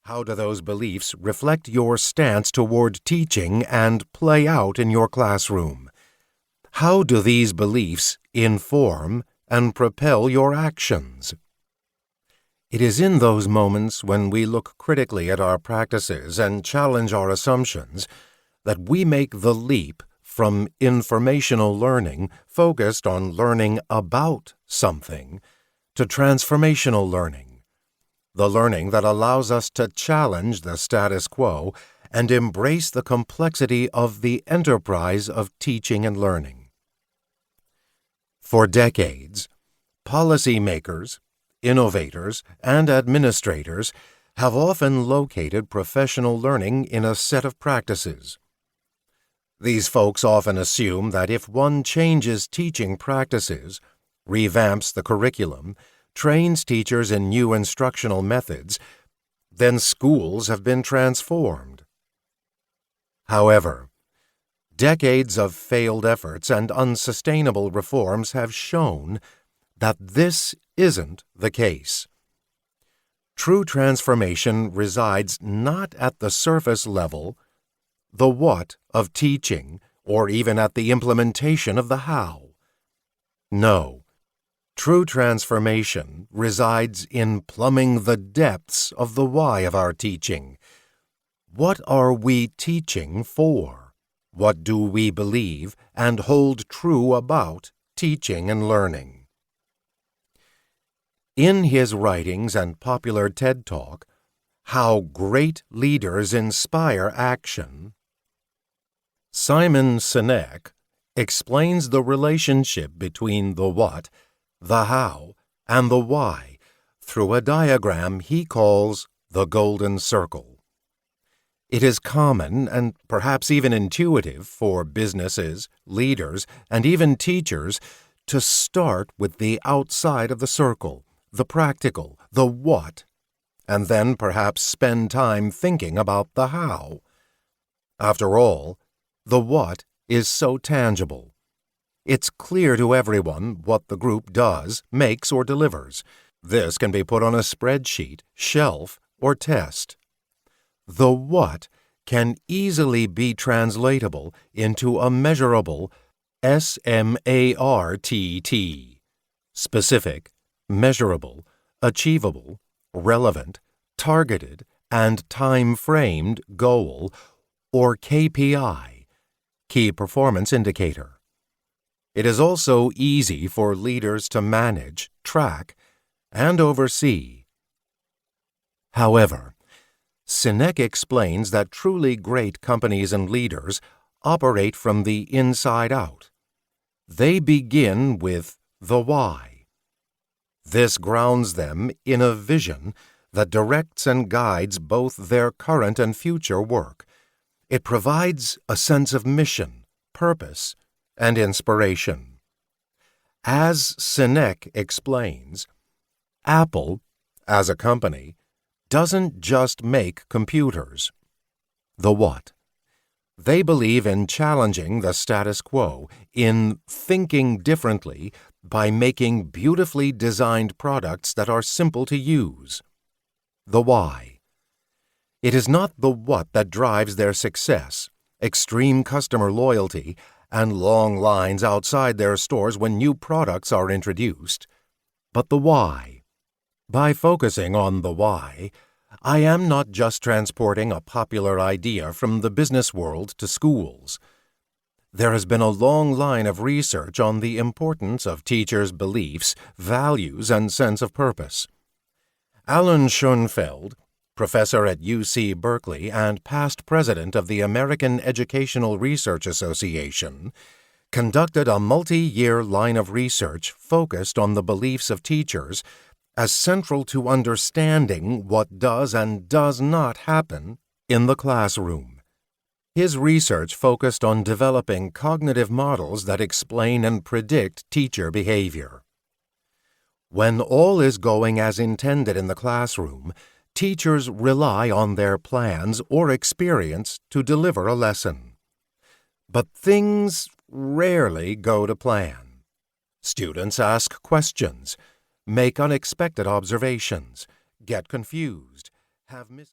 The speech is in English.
How do those beliefs reflect your stance toward teaching and play out in your classroom? How do these beliefs inform and propel your actions? It is in those moments when we look critically at our practices and challenge our assumptions that we make the leap from informational learning focused on learning about something to transformational learning, the learning that allows us to challenge the status quo and embrace the complexity of the enterprise of teaching and learning. For decades, policymakers, innovators, and administrators have often located professional learning in a set of practices. These folks often assume that if one changes teaching practices, revamps the curriculum, trains teachers in new instructional methods, then schools have been transformed. However, decades of failed efforts and unsustainable reforms have shown that this isn't the case. True transformation resides not at the surface level, the what of teaching, or even at the implementation of the how. No, true transformation resides in plumbing the depths of the why of our teaching. What are we teaching for? What do we believe and hold true about teaching and learning? In his writings and popular TED Talk, How Great Leaders Inspire Action, Simon Sinek explains the relationship between the what, the how, and the why through a diagram he calls the Golden Circle. It is common and perhaps even intuitive for businesses, leaders, and even teachers to start with the outside of the circle, the practical, the what, and then perhaps spend time thinking about the how. After all, the what is so tangible. It's clear to everyone what the group does, makes, or delivers. This can be put on a spreadsheet, shelf, or test. The what can easily be translatable into a measurable SMARTT, specific, measurable, achievable, relevant, targeted, and time-framed goal, or KPI, Key Performance Indicator. It is also easy for leaders to manage, track, and oversee. However, Sinek explains that truly great companies and leaders operate from the inside out. They begin with the why. This grounds them in a vision that directs and guides both their current and future work. It provides a sense of mission, purpose, and inspiration. As Sinek explains, Apple, as a company, doesn't just make computers. The what? They believe in challenging the status quo, in thinking differently by making beautifully designed products that are simple to use. The why? It is not the what that drives their success, extreme customer loyalty, and long lines outside their stores when new products are introduced, but the why. By focusing on the why, I am not just transporting a popular idea from the business world to schools. There has been a long line of research on the importance of teachers' beliefs, values, and sense of purpose. Alan Schoenfeld, professor at UC Berkeley and past president of the American Educational Research Association, conducted a multi-year line of research focused on the beliefs of teachers as central to understanding what does and does not happen in the classroom. His research focused on developing cognitive models that explain and predict teacher behavior. When all is going as intended in the classroom, teachers rely on their plans or experience to deliver a lesson. But things rarely go to plan. Students ask questions, make unexpected observations, get confused, have